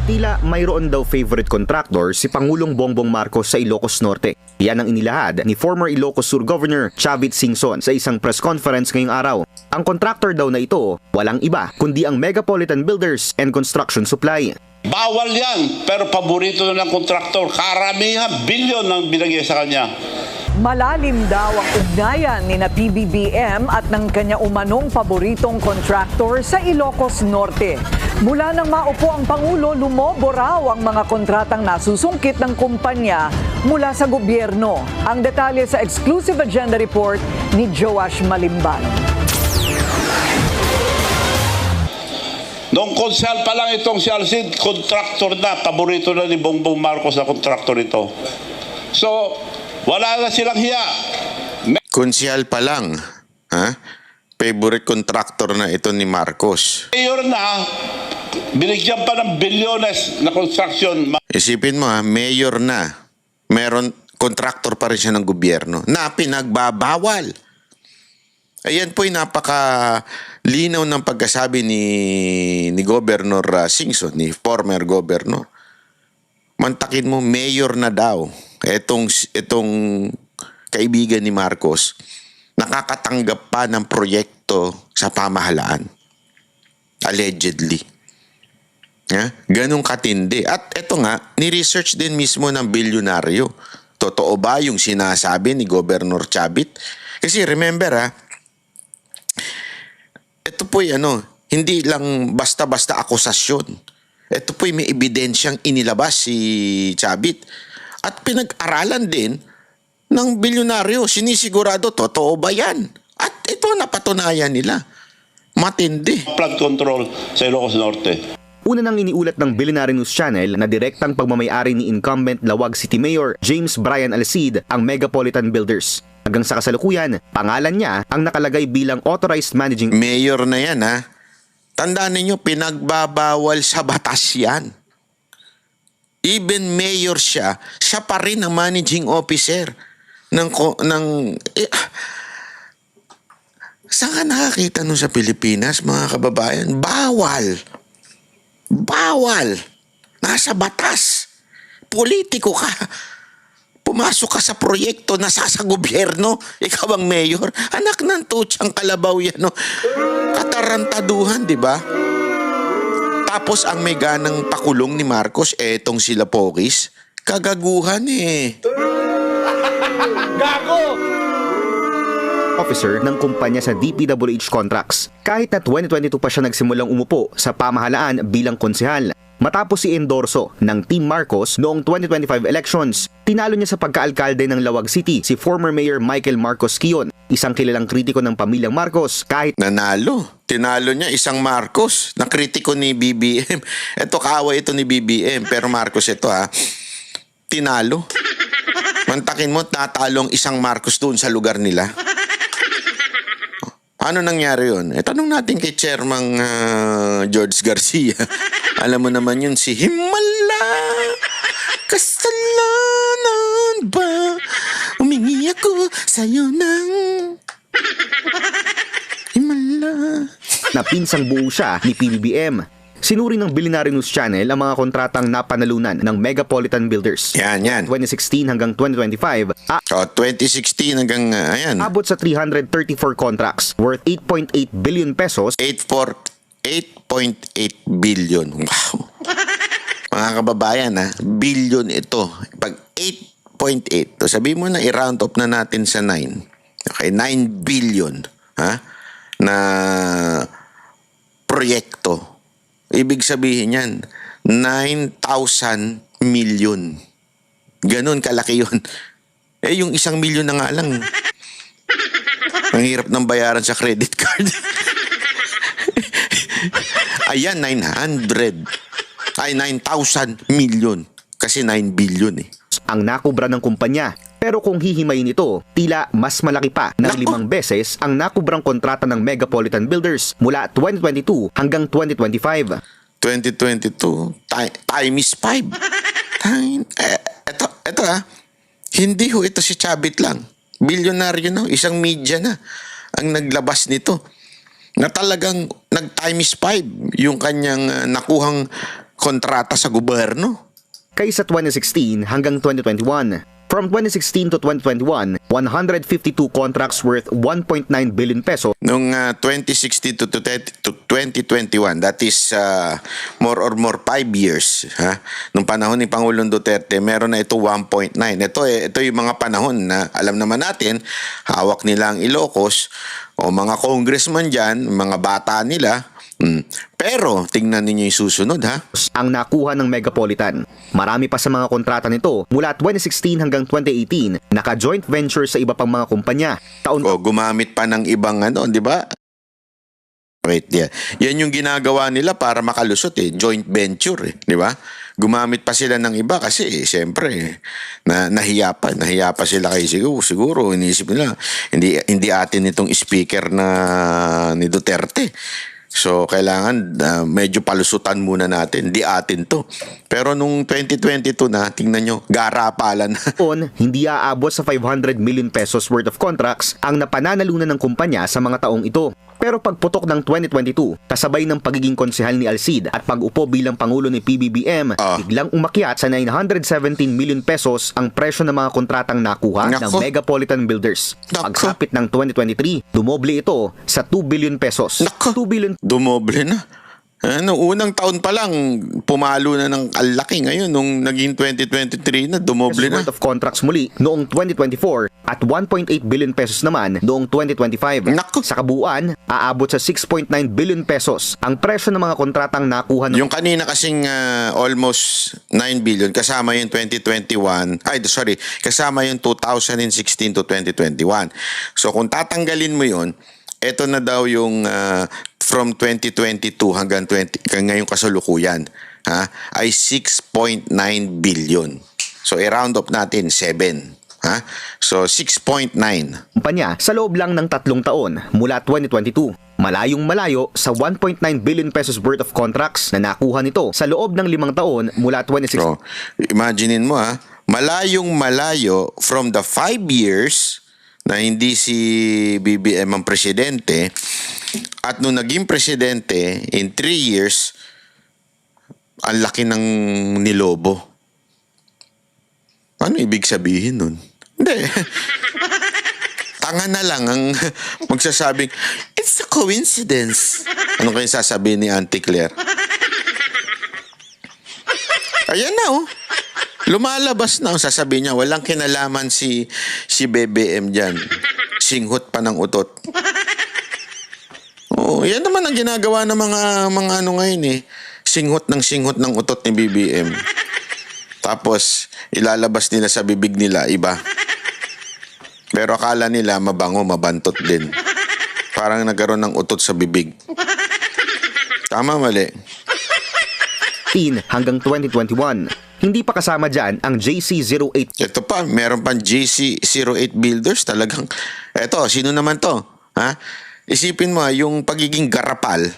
Tila mayroon daw favorite contractor si Pangulong Bongbong Marcos sa Ilocos Norte. Yan ang inilahad ni former Ilocos Sur Governor Chavit Singson sa isang press conference ngayong araw. Ang contractor daw na ito, walang iba kundi ang Megapolitan Builders and Construction Supply. Bawal yan, pero paborito na ng kontraktor. Karamihan, bilyon ang binigay sa kanya. Malalim daw ang ugnayan ni na PBBM at ng kanya umanong paboritong kontraktor sa Ilocos Norte. Mula nang maupo ang Pangulo, lumobo raw ang mga kontratang nasusungkit ng kumpanya mula sa gobyerno. Ang detalye sa exclusive agenda report ni Joash Malimban. Noong konsal pa lang itong si Alcid, kontraktor na, paborito na ni Bongbong Marcos na kontraktor ito. So, wala na silang hiya. Konsyal pa lang, ha? Favorite contractor na ito ni Marcos. Mayor na, binigyan pa ng bilyones na construction. Isipin mo ha, mayor na, meron contractor pa rin siya ng gobyerno na pinagbabawal. Ayan po'y napakalinaw ng pagkasabi ni Governor Singson, ni former governor. Mantakin mo, mayor na daw. Itong kaibigan ni Marcos, nakakatanggap pa ng proyekto sa pamahalaan. Allegedly. Ganong katindi. At ito nga, ni-research din mismo ng bilyonaryo. Totoo ba yung sinasabi ni Governor Chavit? Kasi remember ito po'y hindi lang basta-basta akusasyon. Ito po'y may ebidensyang inilabas si Chavit. At pinag-aralan din ng bilyonaryo. Sinisigurado, totoo ba yan? At ito napatunayan nila. Matindi. Flood control sa Ilocos Norte. Una nang iniulat ng Billionaire News Channel na direktang pagmamayari ni incumbent Lawag City Mayor James Brian Alcid ang Megapolitan Builders. Hanggang sa kasalukuyan, pangalan niya ang nakalagay bilang authorized managing mayor na yan ha. Tandaan ninyo, pinagbabawal sa batas yan. Even mayor siya pa rin ang managing officer saan ka nakakita nun sa Pilipinas, mga kababayan? Bawal. Bawal. Nasa batas. Politiko ka. Pumasok ka sa proyekto na sa gobyerno, ikaw ang mayor. Anak ng tutsang kalabaw yan, no? Katarantaduhan, di ba? Tapos ang may ganang pakulong ni Marcos, etong sila Pokis, kagaguhan Gago! officer ng kumpanya sa DPWH Contracts. Kahit na 2022 pa siya nagsimulang umupo sa pamahalaan bilang konsehal. Matapos si endorso ng Team Marcos noong 2025 elections, tinalo niya sa pagkaalkalde ng Lawag City si former Mayor Michael Marcos Quion, isang kilalang kritiko ng pamilyang Marcos. Kahit nanalo, tinalo niya isang Marcos na kritiko ni BBM. Ito kaaway ito ni BBM, pero Marcos ito tinalo. Mantakin mo, natalong isang Marcos doon sa lugar nila. Ano nangyari yun? Tanong natin kay Chairman George Garcia. Alam mo naman yun, si Himala, kasalanan ba? Humingi ako sa'yo ng Himala. Napinsang buo siya ni PBBM. Sinuri ng Billionaire News Channel ang mga kontratang napanalunan ng Megapolitan Builders. Yan. 2016 hanggang 2025. 2016 hanggang, ayan. Abot sa 334 contracts worth 8.8 billion pesos. 8.8 billion. Wow. Mga kababayan, billion ito. Pag 8.8, so sabihin mo na i-round up na natin sa 9. Okay, 9 billion na proyekto. Ibig sabihin yan, 9,000 million. Ganon kalaki yun. Yung 1 milyon na nga lang. Ang hirap ng bayaran sa credit card. Ayan, 900. Ay, 9,000 million. Kasi 9 billion ang nakubra ng kumpanya. Pero kung hihimayin ito, tila mas malaki pa ng 5 beses ang nakubrang kontrata ng Megapolitan Builders mula 2022 hanggang 2025. 2022 times 5. Ito hindi ito si Chavit lang. Bilyonaryo na, isang media na ang naglabas nito. Na talagang nag times 5 yung kanyang nakuhang kontrata sa gobyerno. Kaysa 2016 hanggang 2021. From 2016 to 2021, 152 contracts worth 1.9 billion peso. Nung 2016 to 2021, that is more or more 5 years. Ha? Nung panahon ni Pangulong Duterte, meron na ito 1.9. Ito yung mga panahon na alam naman natin, hawak nila ang Ilocos, o mga congressman dyan, mga bata nila. Pero tingnan ninyo yung susunod, ha? Ang nakuha ng Megapolitan. Marami pa sa mga kontrata nito mula 2016 hanggang 2018, naka-joint venture sa iba pang mga kumpanya. O gumamit pa ng ibang di ba? Wait, yeah. Yan yung ginagawa nila para makalusot joint venture, di ba? Gumamit pa sila ng iba kasi siyempre nahiya pa sila kay siguro iniisip nila hindi atin itong speaker ni Duterte. So, kailangan medyo palusutan muna natin. Di atin to. Pero nung 2022 na, tingnan nyo, garapalan na. Hindi aabot sa 500 million pesos worth of contracts ang napananalunan ng kumpanya sa mga taong ito. Pero pagputok ng 2022, kasabay ng pagiging konsehal ni Alcid at pag-upo bilang Pangulo ni PBBM, biglang umakyat sa 917 million pesos ang presyo ng mga kontratang nakuha ng Megapolitan Builders. Pagsapit ng 2023, dumoble ito sa 2 billion pesos. 2 billion. Dumoble na. Unang taon pa lang, pumalo na ng alaki. Ngayon, nung naging 2023 na, dumoble na. Worth of contracts muli noong 2024 at 1.8 billion pesos naman noong 2025. Sa kabuuan, aabot sa 6.9 billion pesos ang presyo ng mga kontratang nakuha. Yung kanina kasing almost 9 billion, kasama yung 2021, kasama yung 2016 to 2021. So kung tatanggalin mo yun, ito na daw yung from 2022 hanggang ngayong kasalukuyan, ay 6.9 billion. So i-round up natin 7. So 6.9. Kumpanya sa loob lang ng 3 taon mula 2022. Malayong malayo sa 1.9 billion pesos worth of contracts na nakuha nito sa loob ng 5 taon mula 2016. So, imaginein mo malayong malayo from the 5 years na hindi si BBM ang presidente, at nung naging presidente in 3 years, ang laki ng nilobo. Ano ibig sabihin nun? Hindi. Tanga na lang ang magsasabing, it's a coincidence. Ano kayo sasabihin ni Auntie Claire? Ayan na lumalabas na. Sasabihin niya, walang kinalaman si BBM dyan. Singhot pa ng utot. Yan naman ang ginagawa ng mga ngayon Singhot ng utot ni BBM. Tapos, ilalabas nila sa bibig nila, iba. Pero akala nila mabango, mabantot din. Parang nagkaroon ng utot sa bibig. Tama, mali. Hanggang 2021. Hindi pa kasama dyan ang JC08. Ito pa, meron pang JC08 Builders. Talagang, sino naman to? Isipin mo yung pagiging garapal.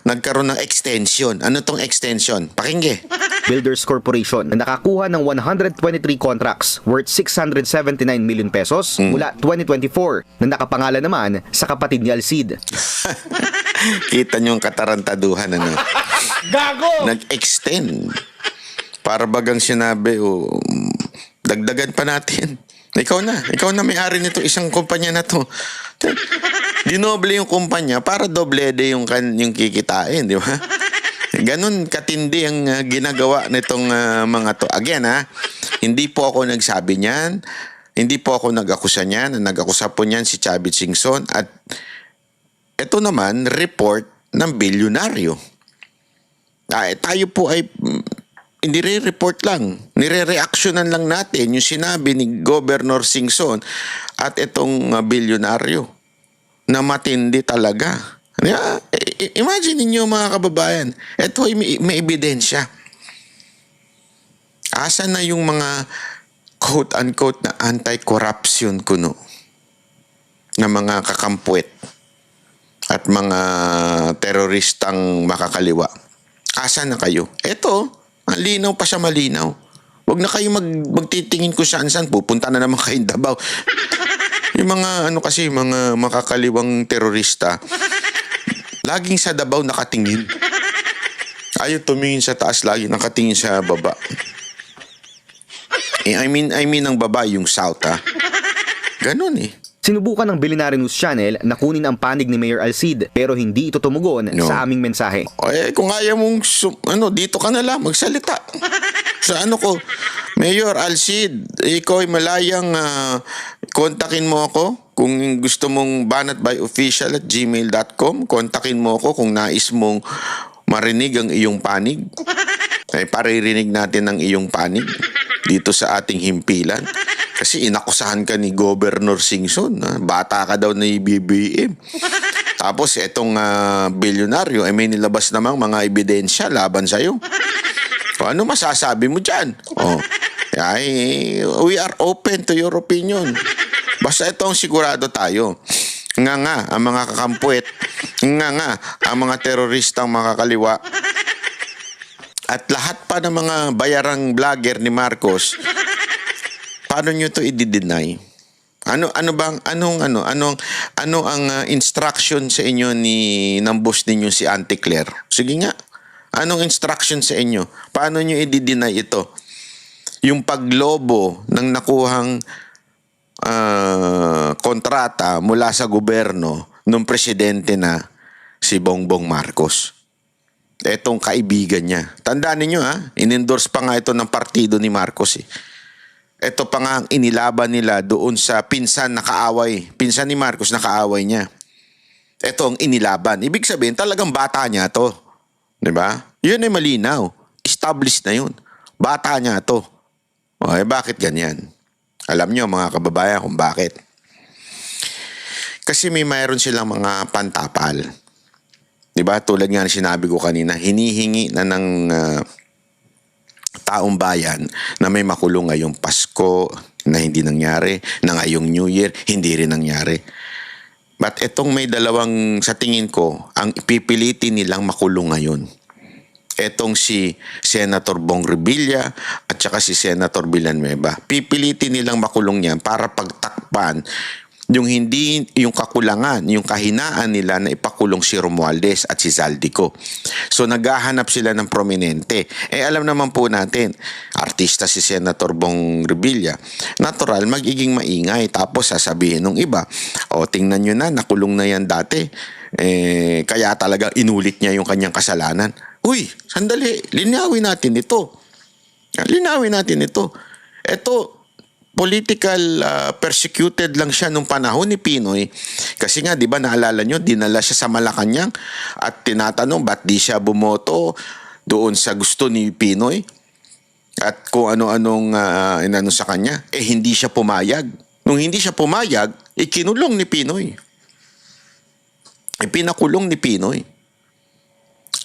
Nagkaroon ng extension. Ano tong extension? Pakingge. Builders Corporation na nakakuha ng 123 contracts worth 679 million pesos mula 2024 na nakapangalan naman sa kapatid ni Alcid. Kita niyo yung katarantaduhan, Gago! Nag-extend. Para bagang sinabi, dagdagan pa natin. Ikaw na may-ari nito isang kumpanya na to. Dinoble yung kumpanya para doblede yung kikitain, di ba? Ganon katindi ang ginagawa nitong mga to. Again, hindi po ako nagsabi niyan. Hindi po ako nag-akusa niyan. Nag-akusa po niyan si Chavit Singson. At ito naman, report ng bilyonaryo. Tayo po ay nire-report lang. Nire-reactionan lang natin yung sinabi ni Governor Singson at itong bilyonaryo na matindi talaga. Imagine niyo mga kababayan, ito ay may ebidensya. Asa na yung mga quote-unquote na anti-corruption kuno na mga kakampuet at mga teroristang makakaliwa? Asa na kayo? Ito, ang linaw pa sa malinaw. Huwag na kayo magtitingin kung saan-saan. Pupunta na naman kayo Davao. Yung mga mga makakaliwang terorista, laging sa Davao nakatingin. Ayaw tumingin sa taas, lagi nakatingin sa baba. I mean ang baba, yung south, ha? Ganon eh. Sinubukan ng Billionaire News Channel na kunin ang panig ni Mayor Alcid pero hindi ito tumugon sa aming mensahe. Kung ayaw mong, dito ka na lang, magsalita. Sa ko, Mayor Alcid, ikaw ay malayang kontakin mo ako. Kung gusto mong banatbyofficial@gmail.com, kontakin mo ako kung nais mong marinig ang iyong panig. Paririnig natin ang iyong panig dito sa ating himpilan. Kasi inakusahan ka ni Governor Singson. Bata ka daw na BBM. Tapos itong bilyonaryo, may nilabas namang mga ebidensya laban sa'yo. Ano masasabi mo dyan? We are open to your opinion. Basta itong sigurado tayo. Nga ang mga kakampuet. Nga ang mga teroristang makakaliwa. At lahat pa ng mga bayarang vlogger ni Marcos, paano nyo to i-deny? Ano ang instruction sa inyo ng boss ninyo si Auntie Claire? Sige nga. Anong instruction sa inyo? Paano nyo i-deny ito? Yung paglobo ng nakuhang kontrata mula sa gobyerno ng presidente na si Bongbong Marcos. Etong kaibigan niya. Tandaan niyo in-endorse pa nga ito ng partido ni Marcos eh. Ito pa nga ang inilaban nila doon sa pinsan na kaaway. Pinsan ni Marcos na kaaway niya. Ito ang inilaban. Ibig sabihin, talagang bata niya to. Diba? Yun ay malinaw. Established na yun. Bata niya to. Bakit ganyan? Alam niyo mga kababayan kung bakit. Kasi mayroon silang mga pantapal. Diba? Tulad nga na sinabi ko kanina, hinihingi na ng taong bayan na may makulong ngayong Pasko na hindi nangyari, na ngayong New Year, hindi rin nangyari. But itong may dalawang, sa tingin ko, ang ipipilitin nilang makulong ngayon. Etong si Senator Bong Revilla at saka si Senator Villanueva. Pipilitin nilang makulong yan para pagtakpan yung kakulangan, yung kahinaan nila na ipakulong si Romualdez at si Zaldico. So naghahanap sila ng prominente. Alam naman po natin, artista si Senator Bong Revilla. Natural, magiging maingay. Tapos sasabihin ng iba, tingnan nyo na, nakulong na yan dati. Kaya talaga inulit niya yung kanyang kasalanan. Uy, sandali, linawin natin ito. Ito, political persecuted lang siya nung panahon ni Pinoy. Kasi nga, di ba, naalala nyo, dinala siya sa Malacanang at tinatanong ba't di siya bumoto doon sa gusto ni Pinoy at kung ano-anong inano sa kanya. Hindi siya pumayag. Nung hindi siya pumayag, ikinulong ni Pinoy. Pinakulong ni Pinoy.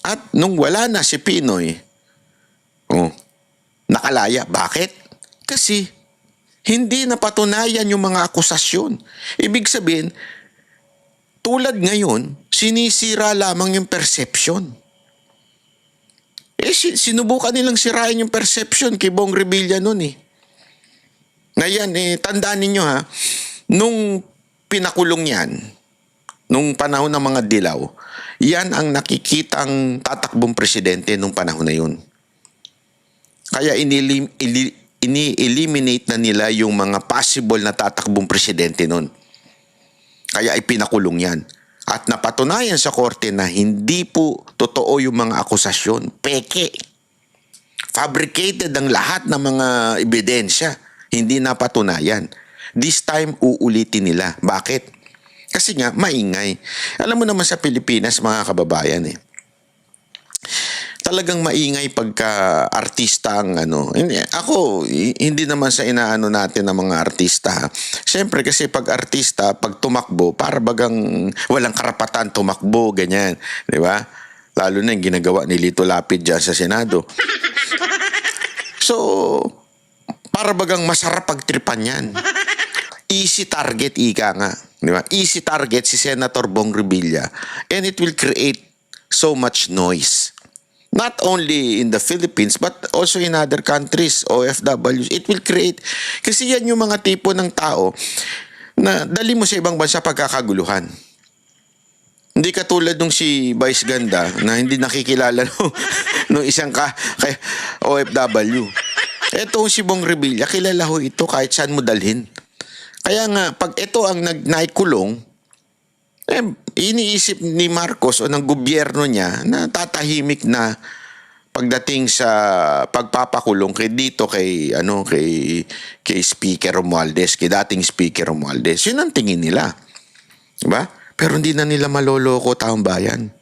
At nung wala na si Pinoy, nakalaya. Bakit? Kasi hindi napatunayan yung mga akusasyon. Ibig sabihin, tulad ngayon, sinisira lamang yung perception. Sinubukan nilang sirain yung perception kay Bong Revilla noon eh. Ngayon, tandaan ninyo nung pinakulong yan, nung panahon ng mga dilaw, yan ang nakikitang tatakbong presidente nung panahon na yun. Kaya ini-eliminate na nila yung mga possible na tatakbong presidente nun. Kaya ipinakulong yan. At napatunayan sa korte na hindi po totoo yung mga akusasyon. Peke. Fabricated ang lahat ng mga ebidensya. Hindi napatunayan. This time, uulitin nila. Bakit? Kasi nga, maingay. Alam mo naman sa Pilipinas, mga kababayan talagang maingay pagka artista ang Ako, hindi naman sa inaano natin ng mga artista. Siyempre kasi pag artista, pag tumakbo, para bagang walang karapatan tumakbo, ganyan. Di ba? Lalo na yung ginagawa ni Lito Lapid dyan sa Senado. So, para bagang masarap pagtripan yan. Easy target, ika nga. Di ba? Easy target si Senator Bong Revilla. And it will create so much noise. Not only in the Philippines, but also in other countries, OFWs. It will create, kasi yan yung mga tipo ng tao na dali mo sa ibang bansa pagkakaguluhan. Hindi katulad nung si Vice Ganda na hindi nakikilala nung isang OFW. Ito si Bong Revilla, kilala ho ito kahit saan mo dalhin. Kaya nga, pag ito ang naikulong, iniisip ni Marcos o ng gobyerno niya na tatahimik na pagdating sa pagpapakulong kay Speaker Romualdez, kay dating Speaker Romualdez. Yun ang tingin nila. Diba? Pero hindi na nila maloloko taong bayan.